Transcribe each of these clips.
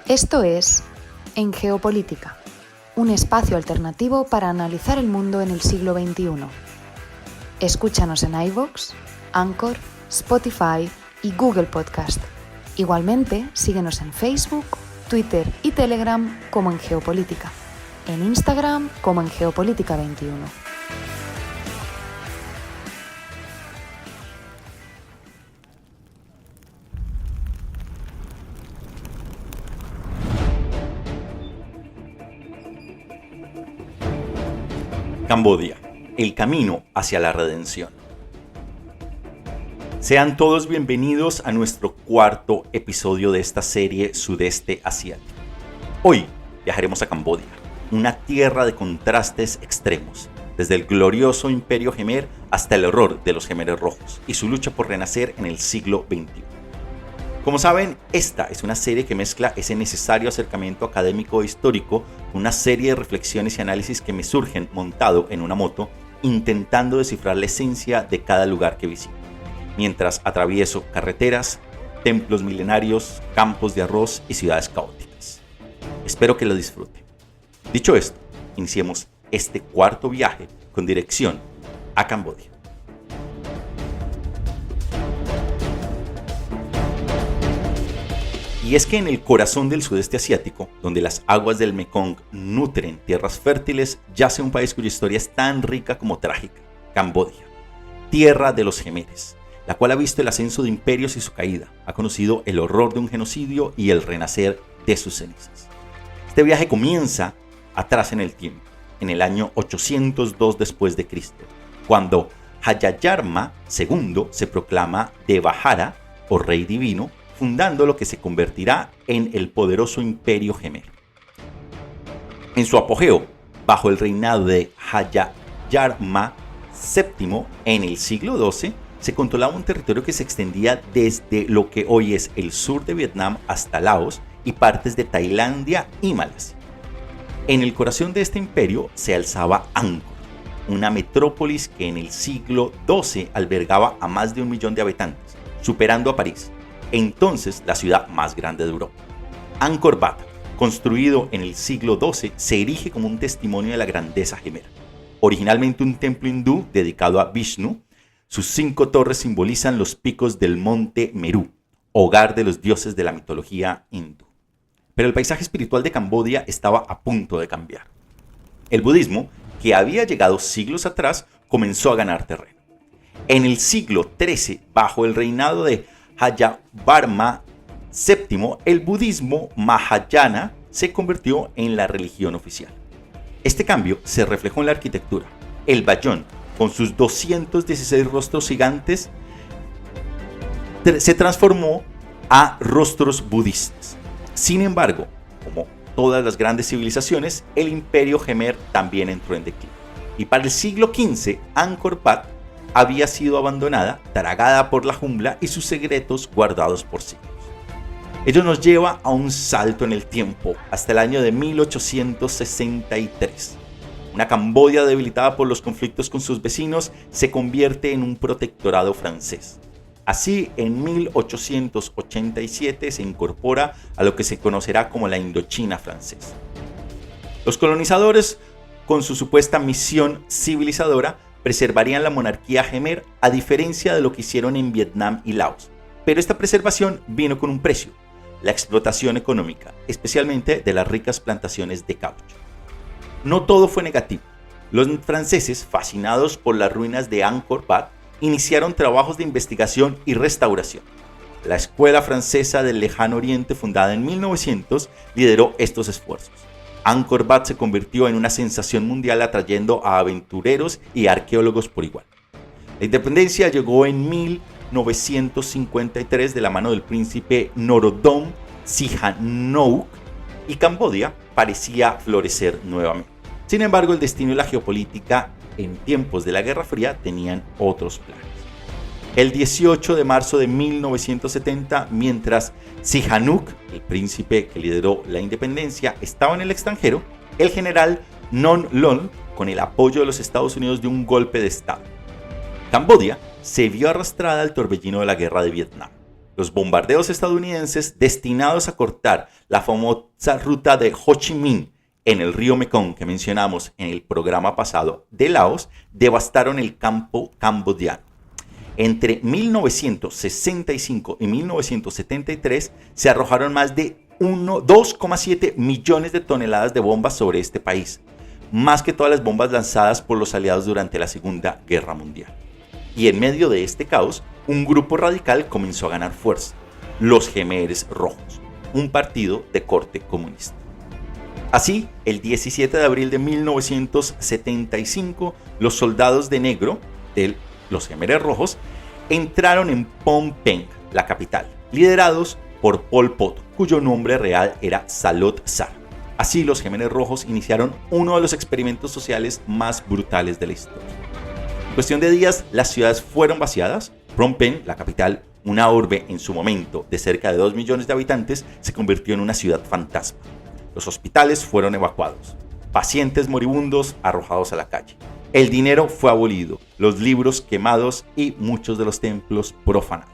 Esto es En Geopolítica, un espacio alternativo para analizar el mundo en el siglo XXI. Escúchanos en iVoox, Anchor, Spotify y Google Podcast. Igualmente, síguenos en Facebook, Twitter y Telegram como En Geopolítica, en Instagram como En Geopolítica 21. Camboya, el camino hacia la redención. Sean todos bienvenidos a nuestro cuarto episodio de esta serie Sudeste Asiático. Hoy viajaremos a Camboya, una tierra de contrastes extremos, desde el glorioso Imperio Jemer hasta el horror de los Jemeres Rojos y su lucha por renacer en el siglo XXI. Como saben, esta es una serie que mezcla ese necesario acercamiento académico e histórico con una serie de reflexiones y análisis que me surgen montado en una moto, intentando descifrar la esencia de cada lugar que visito, mientras atravieso carreteras, templos milenarios, campos de arroz y ciudades caóticas. Espero que lo disfruten. Dicho esto, iniciemos este cuarto viaje con dirección a Camboya. Y es que en el corazón del sudeste asiático, donde las aguas del Mekong nutren tierras fértiles, yace un país cuya historia es tan rica como trágica: Camboya, tierra de los Jemeres, la cual ha visto el ascenso de imperios y su caída, ha conocido el horror de un genocidio y el renacer de sus cenizas. Este viaje comienza atrás en el tiempo, en el año 802 después de Cristo, cuando Hayayarma II se proclama Devajara, o rey divino, fundando lo que se convertirá en el poderoso Imperio Jemer. En su apogeo, bajo el reinado de Hayayarma VII en el siglo XII, se controlaba un territorio que se extendía desde lo que hoy es el sur de Vietnam hasta Laos y partes de Tailandia y Malasia. En el corazón de este imperio se alzaba Angkor, una metrópolis que en el siglo XII albergaba a más de 1 millón de habitantes, superando a París, entonces la ciudad más grande de Europa. Angkor Wat, construido en el siglo XII, se erige como un testimonio de la grandeza gemera. Originalmente un templo hindú dedicado a Vishnu, sus 5 torres simbolizan los picos del monte Meru, hogar de los dioses de la mitología hindú. Pero el paisaje espiritual de Camboya estaba a punto de cambiar. El budismo, que había llegado siglos atrás, comenzó a ganar terreno. En el siglo XIII, bajo el reinado de Hayayarma VII, el budismo Mahayana se convirtió en la religión oficial. Este cambio se reflejó en la arquitectura. El Bayón, con sus 216 rostros gigantes, se transformó a rostros budistas. Sin embargo, como todas las grandes civilizaciones, el Imperio Jemer también entró en declive. Y para el siglo XV, Angkor Wat había sido abandonada, tragada por la jungla y sus secretos guardados por siglos. Ello nos lleva a un salto en el tiempo, hasta el año de 1863. Una Camboya debilitada por los conflictos con sus vecinos se convierte en un protectorado francés. Así, en 1887 se incorpora a lo que se conocerá como la Indochina francesa. Los colonizadores, con su supuesta misión civilizadora, preservarían la monarquía Jemer, a diferencia de lo que hicieron en Vietnam y Laos. Pero esta preservación vino con un precio: la explotación económica, especialmente de las ricas plantaciones de caucho. No todo fue negativo. Los franceses, fascinados por las ruinas de Angkor Wat, iniciaron trabajos de investigación y restauración. La Escuela Francesa del Lejano Oriente, fundada en 1900, lideró estos esfuerzos. Angkor Wat se convirtió en una sensación mundial, atrayendo a aventureros y arqueólogos por igual. La independencia llegó en 1953 de la mano del príncipe Norodom Sihanouk y Camboya parecía florecer nuevamente. Sin embargo, el destino y la geopolítica en tiempos de la Guerra Fría tenían otros planes. El 18 de marzo de 1970, mientras Sihanouk, el príncipe que lideró la independencia, estaba en el extranjero, el general Non Lon, con el apoyo de los Estados Unidos, dio un golpe de estado. Camboya se vio arrastrada al torbellino de la guerra de Vietnam. Los bombardeos estadounidenses destinados a cortar la famosa ruta de Ho Chi Minh en el río Mekong que mencionamos en el programa pasado de Laos devastaron el campo cambodiano. Entre 1965 y 1973 se arrojaron más de 2,7 millones de toneladas de bombas sobre este país, más que todas las bombas lanzadas por los aliados durante la Segunda Guerra Mundial. Y en medio de este caos, un grupo radical comenzó a ganar fuerza, los Jemeres Rojos, un partido de corte comunista. Así, el 17 de abril de 1975, los soldados de negro de los Jemeres Rojos entraron en Phnom Penh, la capital, liderados por Pol Pot, cuyo nombre real era Salot Sar. Así, los Jemeres Rojos iniciaron uno de los experimentos sociales más brutales de la historia. En cuestión de días, las ciudades fueron vaciadas. Phnom Penh, la capital, una urbe en su momento de cerca de 2 millones de habitantes, se convirtió en una ciudad fantasma. Los hospitales fueron evacuados, pacientes moribundos arrojados a la calle. El dinero fue abolido, los libros quemados y muchos de los templos profanados.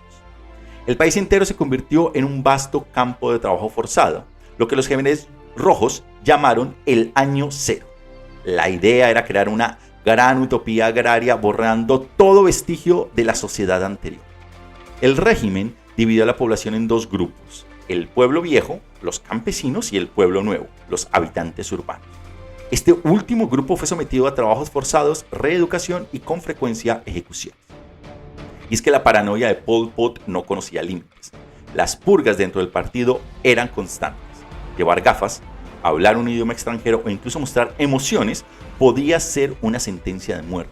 El país entero se convirtió en un vasto campo de trabajo forzado, lo que los Jemeres Rojos llamaron el Año Cero. La idea era crear una gran utopía agraria borrando todo vestigio de la sociedad anterior. El régimen dividió a la población en dos grupos: el pueblo viejo, los campesinos, y el pueblo nuevo, los habitantes urbanos. Este último grupo fue sometido a trabajos forzados, reeducación y con frecuencia ejecuciones. Y es que la paranoia de Pol Pot no conocía límites. Las purgas dentro del partido eran constantes. Llevar gafas, hablar un idioma extranjero o incluso mostrar emociones podía ser una sentencia de muerte,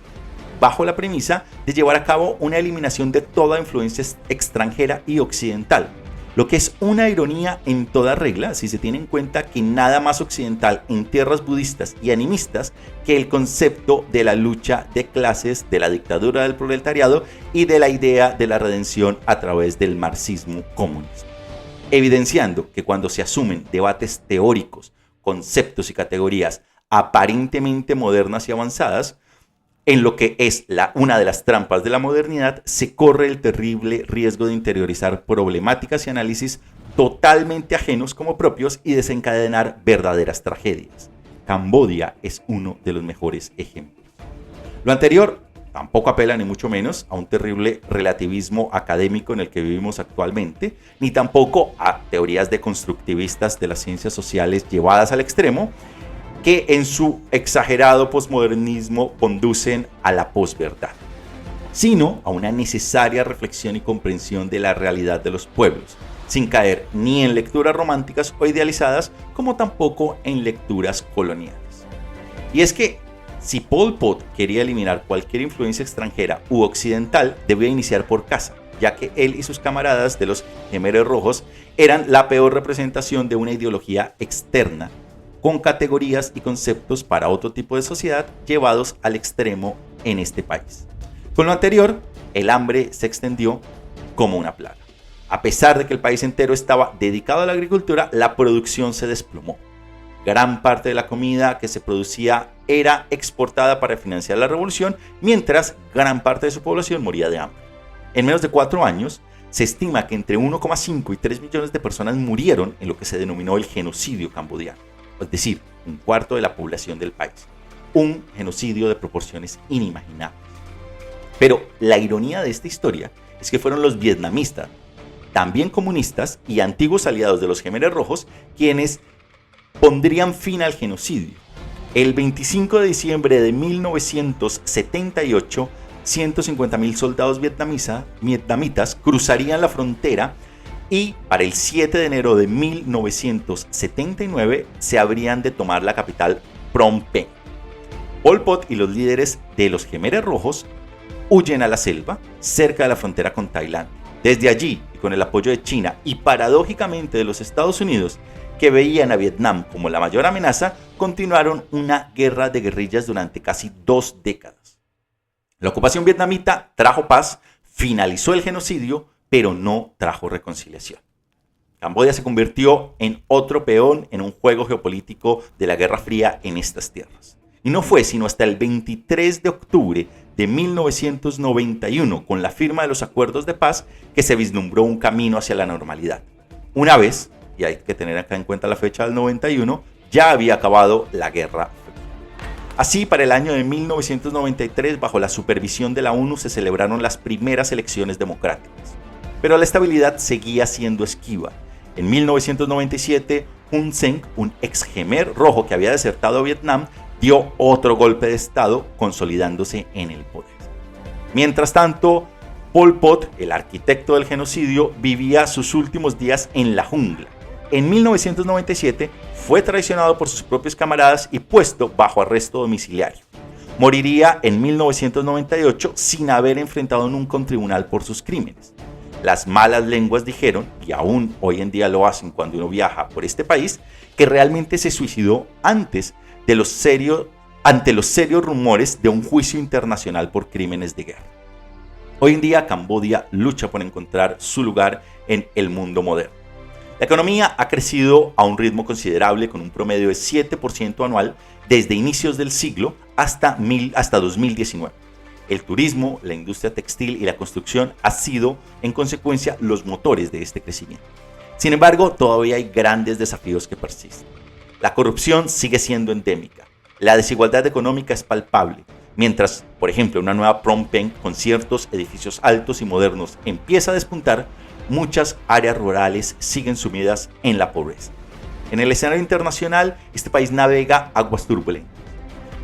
bajo la premisa de llevar a cabo una eliminación de toda influencia extranjera y occidental, lo que es una ironía en toda regla si se tiene en cuenta que nada más occidental en tierras budistas y animistas que el concepto de la lucha de clases, de la dictadura del proletariado y de la idea de la redención a través del marxismo-comunismo. Evidenciando que cuando se asumen debates teóricos, conceptos y categorías aparentemente modernas y avanzadas, en lo que es una de las trampas de la modernidad, se corre el terrible riesgo de interiorizar problemáticas y análisis totalmente ajenos como propios y desencadenar verdaderas tragedias. Camboya es uno de los mejores ejemplos. Lo anterior tampoco apela ni mucho menos a un terrible relativismo académico en el que vivimos actualmente, ni tampoco a teorías deconstructivistas de las ciencias sociales llevadas al extremo, que en su exagerado posmodernismo conducen a la posverdad, sino a una necesaria reflexión y comprensión de la realidad de los pueblos, sin caer ni en lecturas románticas o idealizadas, como tampoco en lecturas coloniales. Y es que si Pol Pot quería eliminar cualquier influencia extranjera u occidental, debía iniciar por casa, ya que él y sus camaradas de los Jemeres Rojos eran la peor representación de una ideología externa, con categorías y conceptos para otro tipo de sociedad llevados al extremo en este país. Con lo anterior, el hambre se extendió como una plaga. A pesar de que el país entero estaba dedicado a la agricultura, la producción se desplomó. Gran parte de la comida que se producía era exportada para financiar la revolución, mientras gran parte de su población moría de hambre. En menos de 4 años, se estima que entre 1,5 y 3 millones de personas murieron en lo que se denominó el genocidio cambodiano. Es decir, un cuarto de la población del país. Un genocidio de proporciones inimaginables. Pero la ironía de esta historia es que fueron los vietnamistas, también comunistas y antiguos aliados de los Jemeres Rojos, quienes pondrían fin al genocidio. El 25 de diciembre de 1978, 150.000 soldados vietnamitas cruzarían la frontera y para el 7 de enero de 1979 se habrían de tomar la capital Phnom Penh. Pol Pot y los líderes de los Jemeres Rojos huyen a la selva cerca de la frontera con Tailandia. Desde allí, y con el apoyo de China y paradójicamente de los Estados Unidos, que veían a Vietnam como la mayor amenaza, continuaron una guerra de guerrillas durante casi 2 décadas. La ocupación vietnamita trajo paz, finalizó el genocidio, pero no trajo reconciliación. Camboya se convirtió en otro peón en un juego geopolítico de la Guerra Fría en estas tierras. Y no fue sino hasta el 23 de octubre de 1991, con la firma de los acuerdos de paz, que se vislumbró un camino hacia la normalidad. Una vez, y hay que tener acá en cuenta la fecha del 91, ya había acabado la Guerra Fría. Así, para el año de 1993, bajo la supervisión de la ONU, se celebraron las primeras elecciones democráticas. Pero la estabilidad seguía siendo esquiva. En 1997, Hun Sen, un ex Khmer rojo que había desertado a Vietnam, dio otro golpe de estado, consolidándose en el poder. Mientras tanto, Pol Pot, el arquitecto del genocidio, vivía sus últimos días en la jungla. En 1997 fue traicionado por sus propios camaradas y puesto bajo arresto domiciliario. Moriría en 1998 sin haber enfrentado nunca un tribunal por sus crímenes. Las malas lenguas dijeron, y aún hoy en día lo hacen cuando uno viaja por este país, que realmente se suicidó ante los serios rumores de un juicio internacional por crímenes de guerra. Hoy en día Camboya lucha por encontrar su lugar en el mundo moderno. La economía ha crecido a un ritmo considerable, con un promedio de 7% anual desde inicios del siglo hasta 2019. El turismo, la industria textil y la construcción han sido, en consecuencia, los motores de este crecimiento. Sin embargo, todavía hay grandes desafíos que persisten. La corrupción sigue siendo endémica. La desigualdad económica es palpable. Mientras, por ejemplo, una nueva Phnom Penh con ciertos edificios altos y modernos empieza a despuntar, muchas áreas rurales siguen sumidas en la pobreza. En el escenario internacional, este país navega aguas turbulentas.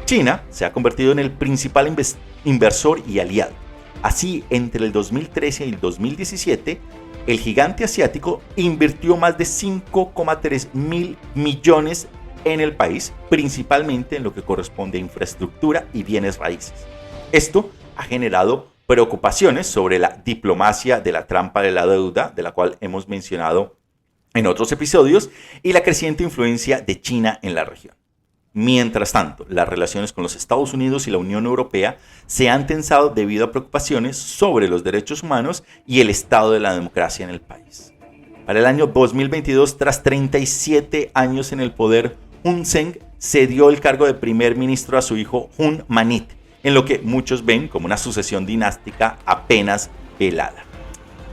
China se ha convertido en el principal inversor y aliado. Así, entre el 2013 y el 2017, el gigante asiático invirtió más de 5,3 mil millones en el país, principalmente en lo que corresponde a infraestructura y bienes raíces. Esto ha generado preocupaciones sobre la diplomacia de la trampa de la deuda, de la cual hemos mencionado en otros episodios, y la creciente influencia de China en la región. Mientras tanto, las relaciones con los Estados Unidos y la Unión Europea se han tensado debido a preocupaciones sobre los derechos humanos y el estado de la democracia en el país. Para el año 2022, tras 37 años en el poder, Hun Sen cedió el cargo de primer ministro a su hijo Hun Manit, en lo que muchos ven como una sucesión dinástica apenas velada.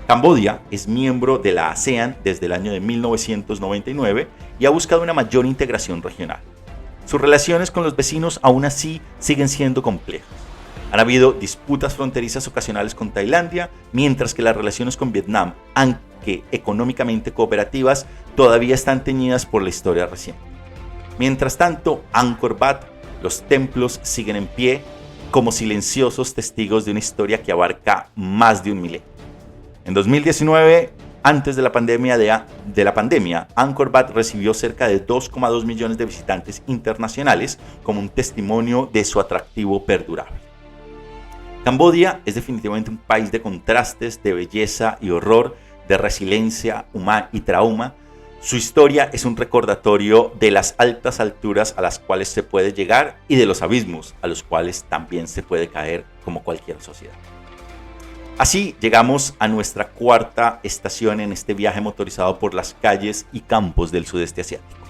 Camboya es miembro de la ASEAN desde el año de 1999 y ha buscado una mayor integración regional. Sus relaciones con los vecinos aún así siguen siendo complejas. Han habido disputas fronterizas ocasionales con Tailandia, mientras que las relaciones con Vietnam, aunque económicamente cooperativas, todavía están teñidas por la historia reciente. Mientras tanto, Angkor Wat, los templos siguen en pie como silenciosos testigos de una historia que abarca más de un milenio. En 2019, antes de la pandemia, Angkor Wat recibió cerca de 2,2 millones de visitantes internacionales como un testimonio de su atractivo perdurable. Camboya es definitivamente un país de contrastes, de belleza y horror, de resiliencia humana y trauma. Su historia es un recordatorio de las altas alturas a las cuales se puede llegar y de los abismos a los cuales también se puede caer como cualquier sociedad. Así llegamos a nuestra cuarta estación en este viaje motorizado por las calles y campos del sudeste asiático.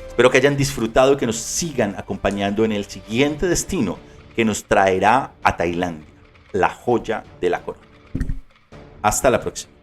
Espero que hayan disfrutado y que nos sigan acompañando en el siguiente destino que nos traerá a Tailandia, la joya de la corona. Hasta la próxima.